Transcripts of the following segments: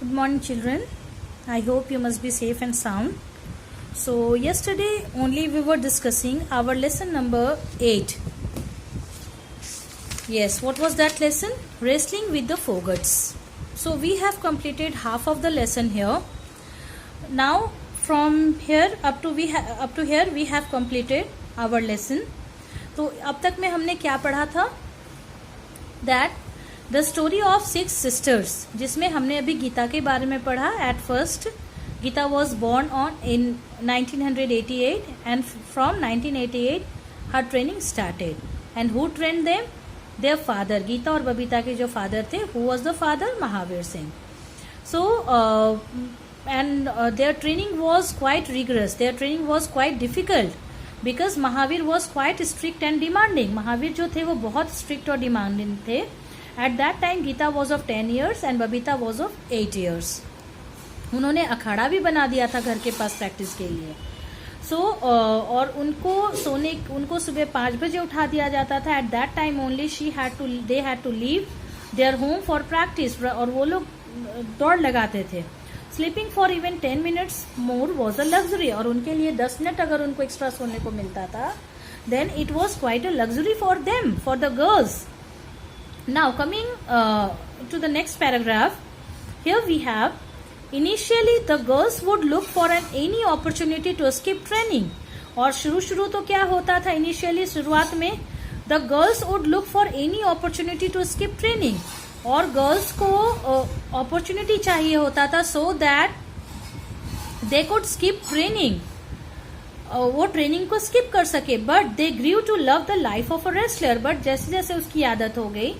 Good morning, children. I hope you must be safe and sound. So, yesterday only we were discussing our lesson number 8. Yes, what was that lesson? Wrestling with the Fogarts. So, we have completed half of the lesson here. Now, from here up to here we have completed our lesson. तो अब तक में हमने क्या पढ़ा था? That the story of 6 sisters, जिसमें हमने अभी गीता के बारे में पढ़ा. At first Geeta was born on in 1988 and from 1988 her training started. And who train them? Their father. Geeta और बबीता के जो फादर थे, who was the father? Mahavir Singh. So and their training was quite rigorous, their training was quite difficult because Mahavir was quite strict and demanding. Mahavir जो थे वो बहुत strict और demanding थे. At that time Gita was of 10 years and Babita was of 8 years. उन्होंने अखाड़ा भी बना दिया था घर के पास प्रैक्टिस के लिए. और उनको सुबह 5 बजे उठा दिया जाता था. At that time only they had to leave their home for practice. और वो लोग दौड़ लगाते थे. Sleeping for even 10 minutes more was a luxury. और उनके लिए 10 मिनट अगर उनको एक्स्ट्रा सोने को मिलता था, then it was quite a luxury for them, for the girls. Now coming to the next paragraph, here we have, initially the girls would look for any opportunity to skip training. और शुरू तो क्या होता था? initially शुरुआत में the girls would look for any opportunity to skip training. और girls को opportunity चाहिए होता था so that they could skip training. वो ट्रेनिंग को स्किप कर सके. But they grew to love the life of a wrestler. But जैसे जैसे उसकी आदत हो गई,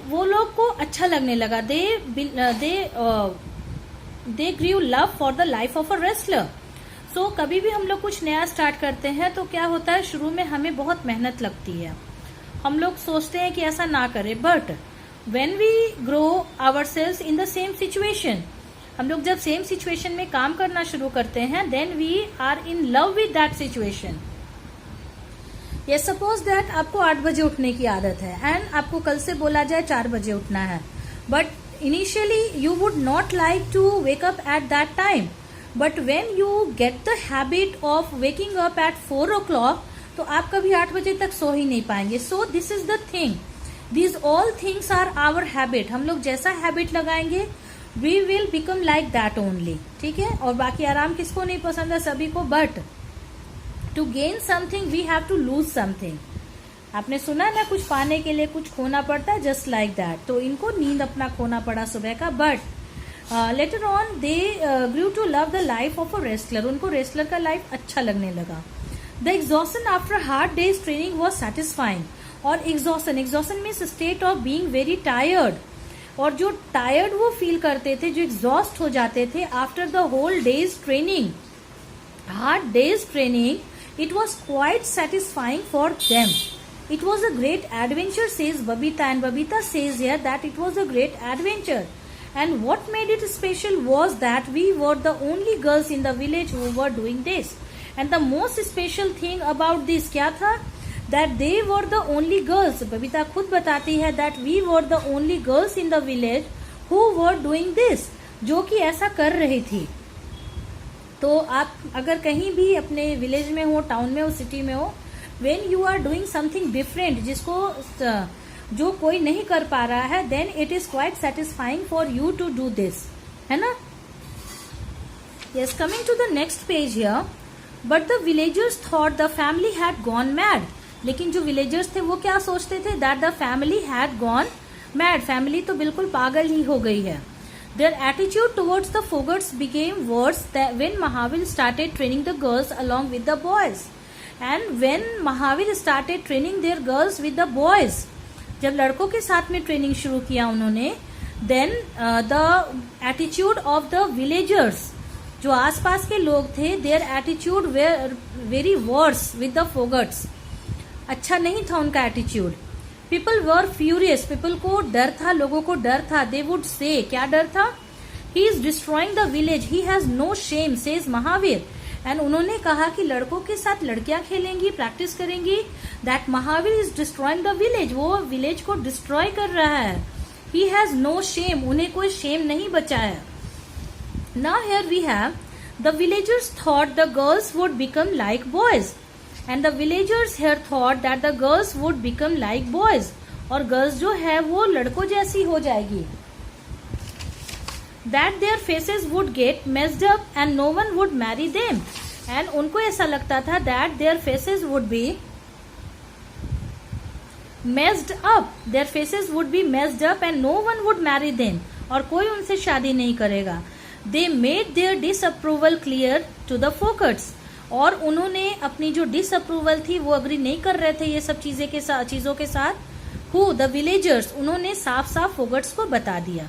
वो लोग को अच्छा लगने लगा. They grew love for the life of a wrestler. So कभी भी हम लोग कुछ नया स्टार्ट करते हैं तो क्या होता है, शुरू में हमें बहुत मेहनत लगती है. हम लोग सोचते हैं कि ऐसा ना करें. But when we grow ourselves in the same situation, हम लोग जब सेम सिचुएशन में काम करना शुरू करते हैं, then we are in love with that situation. ये सपोज दैट आपको 8 बजे उठने की आदत है एंड आपको कल से बोला जाए 4 बजे उठना है. But initially you would not like to wake up at that time. But when you get the habit of waking up at 4 o'clock, तो आप कभी 8 बजे तक सो ही नहीं पाएंगे. So this is the thing, these all things are our habit. हम लोग जैसा हैबिट लगाएंगे, we will become like that only. ठीक है. और बाकी आराम किसको नहीं पसंद है? सभी को. But to gain something we have to lose something. आपने सुना ना, कुछ पाने के लिए कुछ खोना पड़ता है. Just like that. तो इनको नींद अपना खोना पड़ा सुबह का. But later on they grew to love the life of a wrestler. उनको रेसलर का लाइफ अच्छा लगने लगा. The exhaustion after hard days training was satisfying. और exhaustion means state of being very tired. और जो टायर्ड वो फील करते थे, जो एग्जॉस्ट हो जाते थे after the whole day's training, hard days training, it was quite satisfying for them. It was a great adventure, says Babita, and Babita says here that it was a great adventure. And what made it special was that we were the only girls in the village who were doing this. And the most special thing about this क्या था? That they were the only girls. Babita खुद बताती है that we were the only girls in the village who were doing this, जो कि ऐसा कर रही थी. तो आप अगर कहीं भी अपने विलेज में हो, टाउन में हो, सिटी में हो, when you are doing something different, जो कोई नहीं कर पा रहा है, then it is quite satisfying for you to do this, है ना. Yes, coming to the next page here. But the villagers thought the family had gone mad. लेकिन जो विलेजर्स थे वो क्या सोचते थे? That the family had gone mad. Family तो बिल्कुल पागल ही हो गई है. Their attitude towards the Fogarts became worse when Mahavir started training the girls along with the boys. And when Mahavir started training their girls with the boys, जब लड़कों के साथ में ट्रेनिंग शुरू किया उन्होंने, then the attitude of the villagers, जो आसपास के लोग थे, their attitude were very worse with the Fogarts. अच्छा नहीं था उनका attitude. People were furious. People को डर था, लोगों को डर था. दे वुड से, क्या डर था? He is destroying the village, he has no shame, says Mahavir. And उन्होंने कहा कि लड़कों के साथ लड़कियां खेलेंगी, प्रैक्टिस करेंगी. That Mahavir is destroying the village. वो विलेज को डिस्ट्रॉय कर रहा है. ही हैज नो शेम, उन्हें कोई शेम नहीं बचा है. Now here we have the villagers thought the girls would become like boys and the villagers here thought that the girls would become like boys, और गर्ल्स जो है वो लड़कों जैसी हो जाएगी. That their faces would get messed up and no one would marry them. And उनको ऐसा लगता था that their faces would be messed up. Their faces would be messed up and no one would marry them. और कोई उनसे शादी नहीं करेगा. They made their disapproval clear to the Fogarts. और उन्होंने अपनी जो disapproval थी वो अग्री नहीं कर रहे थे ये सब चीजों के साथ. Who? The villagers. उन्होंने साफ साफ Fogarts को बता दिया.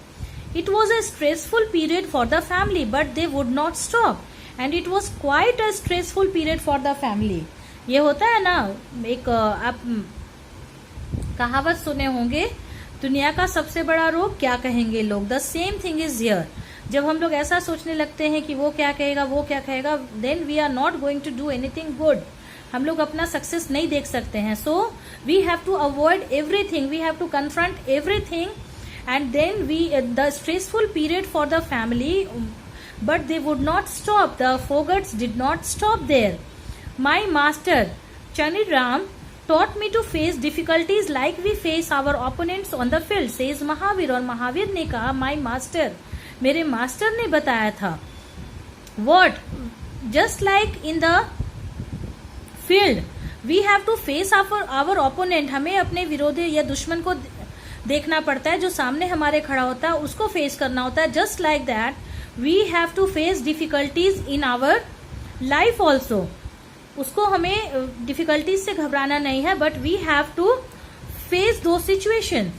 It was a stressful period for the family, but they would not stop. And it was quite a stressful period for the family. ये होता है ना, एक आप कहावत सुने होंगे, दुनिया का सबसे बड़ा रोग क्या कहेंगे लोग. The same thing is here. जब हम लोग ऐसा सोचने लगते हैं कि वो क्या कहेगा, then we are not going to do anything good. हम लोग अपना सक्सेस नहीं देख सकते हैं. So we have to avoid everything. We have to confront everything. And then the stressful period for the family, but they would not stop. The Fogarts did not stop there. My master Chaniram taught me to face difficulties like we face our opponents on the field, says Mahavir. और महावीर ने कहा, my master, मेरे master ने बताया था. What? Just like in the field, we have to face our opponent. हमें अपने विरोधी या दुश्मन को देखना पड़ता है, जो सामने हमारे खड़ा होता है उसको फेस करना होता है. Just like that we have to face difficulties in our life also. उसको हमें डिफिकल्टीज से घबराना नहीं है, but we have to face those situation.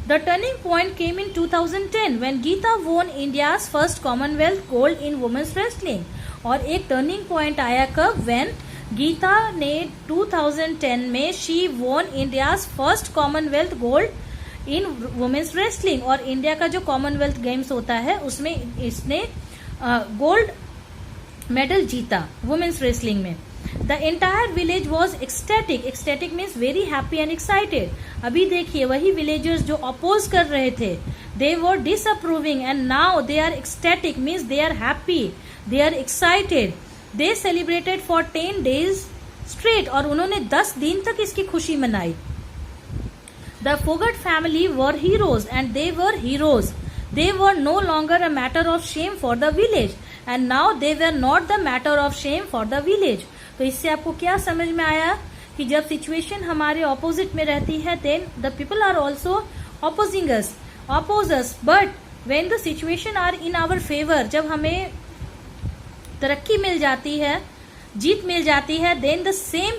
The turning point came in 2010 when Geeta won India's first Commonwealth gold in women's wrestling. और एक turning point आया कब? व्हेन गीता ने 2010 में she won India's first Commonwealth gold in women's wrestling. और India का जो Commonwealth games होता है उसमें इसने गोल्ड मेडल जीता वुमेन्स रेसलिंग में. The entire village was ecstatic. Ecstatic means very happy and excited. अभी देखिए वही विलेजर्स जो अपोज कर रहे थे, they were disapproving and now they are ecstatic means they are happy, they are excited. They celebrated for 10 days straight. और उन्होंने 10 दिन तक इसकी खुशी मनाई. The Fogart family were heroes and they were heroes. They were no longer a matter of shame for the village and now they were not the matter of shame for the village. तो इससे आपको क्या समझ में आया कि जब situation हमारे ऑपोजिट में रहती है then the people are also oppose us. But when the situation are in our favor, जब हमें तरक्की मिल जाती है, जीत मिल जाती है, then the same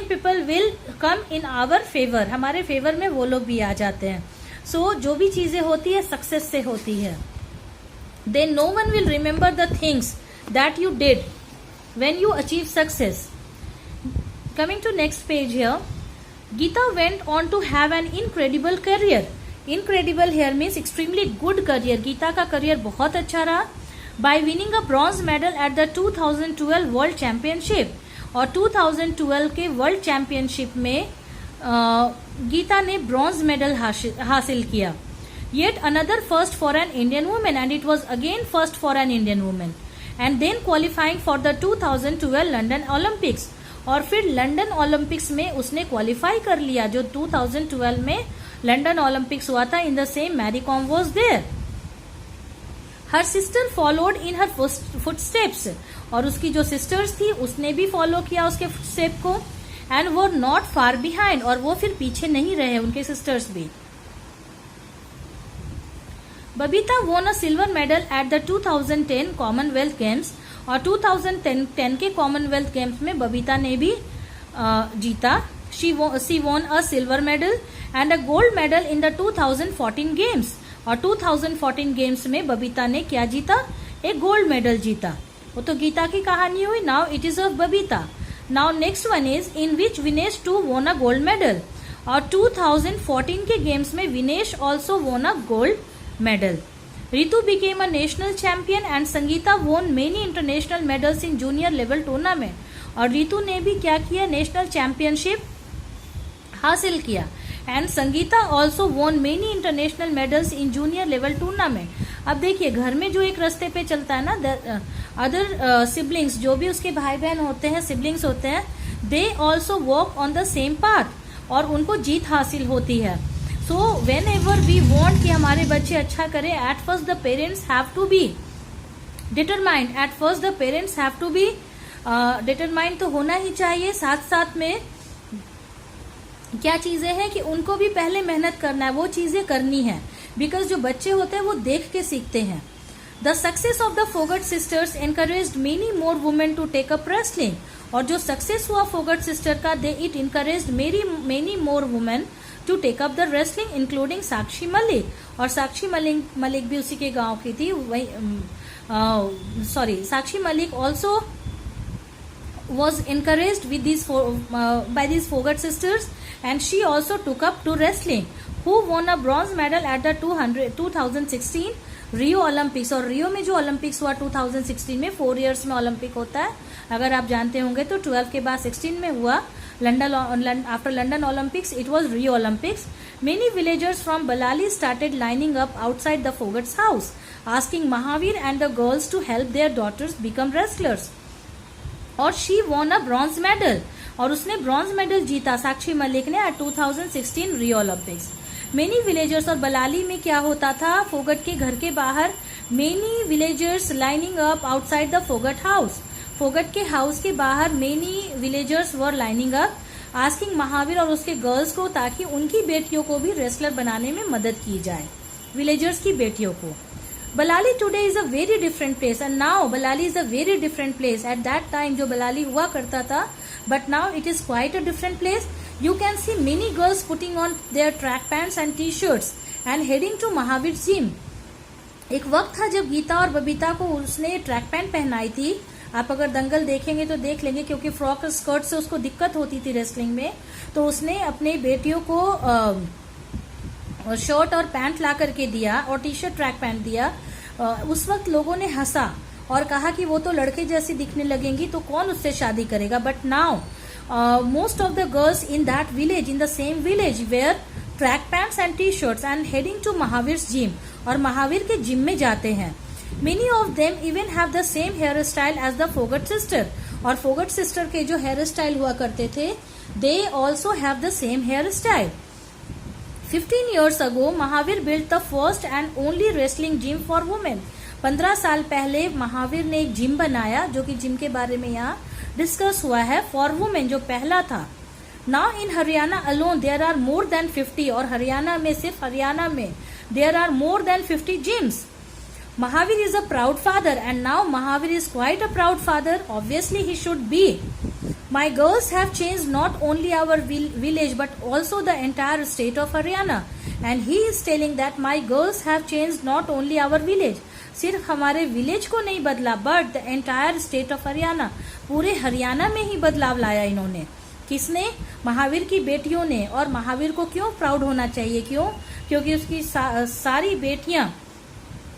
people will come in our favor. हमारे फेवर में वो लोग भी आ जाते हैं. So जो भी चीजें होती है सक्सेस से होती है. Then no one will remember the things that you did when you achieve success. Coming to next page here, Geeta went on to have an incredible career. Incredible here means extremely good career. Gita का career बहुत अच्छा रहा. By winning a bronze medal at the 2012 World Championship. और 2012 के world championship में गीता ने bronze medal हासिल किया. Yet another first for an Indian women and it was again first for an Indian women. And then qualifying for the 2012 London Olympics. और फिर London Olympics में उसने क्वालिफाई कर लिया, जो 2012 में लंदन ओलंपिक्स हुआ था. In the same Mary Kom was there. Her sister followed in her footsteps. और उसकी जो सिस्टर्स थी उसने भी फॉलो किया उसके फुटस्टेप को. एंड वो नॉट फार बिहाइंड. और वो फिर पीछे नहीं रहे उनके सिस्टर्स भी. बबीता वोन अ silver medal at the 2010 Commonwealth games. और 2010 के कॉमनवेल्थ गेम्स में बबीता ने भी जीता. शी वोन अ silver medal and a gold medal in the 2014 games. और 2014 गेम्स में बबीता ने क्या जीता? एक गोल्ड मेडल जीता. वो तो गीता की कहानी हुई. Now it is of Babita. Now next one is in which Vinesh to won a gold medal. और 2014 के गेम्स में Vinesh also won a gold medal. Ritu became a national champion and Sangeeta won many international medals in junior level tournament. और रितु ने भी क्या किया? National championship हासिल किया. And Sangeeta also won many international medals in junior level tournament. अब देखिए घर में जो एक रास्ते पे चलता है ना, अदर सिबलिंग्स जो भी उसके भाई बहन होते हैं, सिबलिंग्स होते हैं, they also walk on the same path और उनको जीत हासिल होती है. So whenever we want कि हमारे बच्चे अच्छा करें, at first the parents have to be determined. At first the parents have to be determined तो होना ही चाहिए. साथ साथ में क्या चीजें हैं कि उनको भी पहले मेहनत करना है, वो चीजें करनी है. बिकॉज जो बच्चे होते हैं वो देख के सीखते हैं. The success of the Phogat sisters encouraged many more women to take up wrestling. और जो सक्सेस हुआ फोगट सिस्टर का, it encouraged many more women to take up the wrestling including Sakshi Malik. और साक्षी मलिक भी उसी के गांव की थी. वही Sakshi Malik also was encouraged with by these Fogart sisters, and she also took up to wrestling, who won a bronze medal at the 2016 Rio Olympics. और रियो में जो ओलंपिक्स हुआ 2016 में, 4 years में ओलंपिक होता है अगर आप जानते होंगे तो. 12 के बाद 16 में हुआ London. After London Olympics it was Rio Olympics. Many villagers from Balali started lining up outside the Phogats house asking Mahavir and the girls to help their daughters become wrestlers. और she won a bronze medal, और उसने bronze medal जीता साक्षी मलिक ने at 2016 Rio Olympics. Many villagers, और बलाली में क्या होता था, फोगट के घर के बाहर many villagers lining up outside the Phogat house. Phogat के हाउस के बाहर मेनी विलेजर्स वर लाइनिंग अप आस्किंग महावीर और उसके गर्ल्स को, ताकि उनकी बेटियों को भी रेसलर बनाने में मदद की जाए, विलेजर्स की बेटियों को. Balali today is a very different place, and now Balali is a very different place. At that time जो बलाली हुआ करता था, but now it is quite a different place. You can see many girls putting on their track pants and t-shirts and heading to Mahavir gym. एक वक्त था जब गीता और बबीता को उसने ट्रैक पैंट पहनाई थी. आप अगर दंगल देखेंगे तो देख लेंगे, क्योंकि फ्रॉक स्कर्ट से उसको दिक्कत होती थी रेसलिंग में, तो उसने अपने बेटियों को शर्ट और पैंट ला करके दिया और टी शर्ट ट्रैक पैंट दिया. उस वक्त लोगों ने हंसा और कहा कि वो तो लड़के जैसी दिखने लगेंगी तो कौन उससे शादी करेगा. But now most of the girls in that village, in the same village, wear track pants and T shirts and heading to Mahavir gym, और महावीर के जिम में जाते हैं. Many of them even have the same hair style as the Phogat sister. और Phogat sister के जो hair style हुआ करते थे, they also have the same hair style. 15 years ago, Mahavir built the first and only wrestling gym for women. 15 साल पहले महावीर ने एक जिम बनाया, जो कि जिम के बारे में यहाँ डिस्कस हुआ है, फॉर वुमेन, जो पहला था. Now in Haryana alone there are more than 50, और हरियाणा में, सिर्फ हरियाणा में there are more than 50 gyms. Mahavir is a proud father, and now Mahavir is quite a proud father. Obviously he should be. My girls have changed not only our village but also the entire state of Haryana. And he is telling that my girls have changed not only our village. सिर्फ हमारे village को नहीं बदला, but the entire state of Haryana, पूरे हरियाणा में ही बदलाव लाया इन्होंने. किसने? महावीर की बेटियों ने. और महावीर को क्यों प्राउड होना चाहिए? क्यों? क्योंकि उसकी सारी बेटियां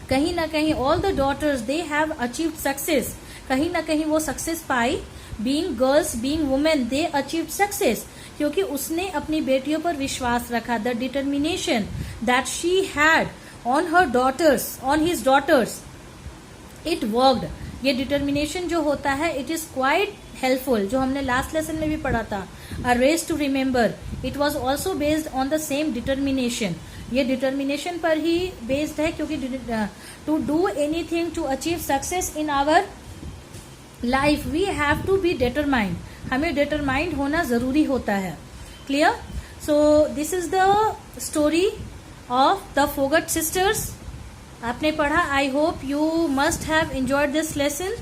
कहीं ना कहीं, all the daughters, they have achieved success. कहीं ना कहीं वो सक्सेस पाई. Being girls, being women, they achieved success, क्योंकि उसने अपनी बेटियों पर विश्वास रखा. The determination that she had on her daughters, on his daughters, it worked. ये डिटर्मिनेशन जो होता है, इट इज क्वाइट हेल्पफुल, जो हमने लास्ट लेसन में भी पढ़ा था, a race to remember. It was also based on the same determination. ये डिटर्मिनेशन पर ही बेस्ड है, क्योंकि to do anything, to achieve success in our life, we have to be determined. हमें डिटरमाइंड होना जरूरी होता है. Clear? So this is the story of the Phogat sisters. आपने पढ़ा. I hope you must have enjoyed this lesson.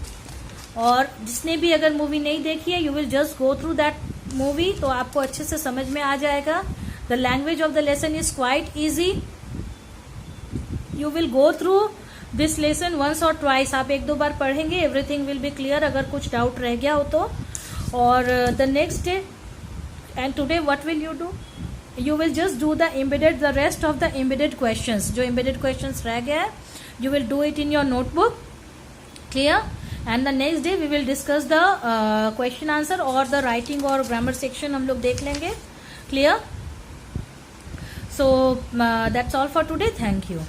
और जिसने भी अगर मूवी नहीं देखी है, you will just go through that movie, तो आपको अच्छे से समझ में आ जाएगा. The language of the lesson is quite easy. You will go through this lesson once और ट्वाइस. आप 1-2 बार पढ़ेंगे, एवरीथिंग विल बी क्लियर. अगर कुछ डाउट रह गया हो तो. और the next day and today what will you do? You will just do the embedded, the rest of the embedded questions. जो एम्बेडेड क्वेश्चंस रह गया है, you will do it in your notebook. Clear? And the next day we will discuss the question answer और the writing और grammar section हम लोग देख लेंगे. Clear? So that's all for today. Thank you.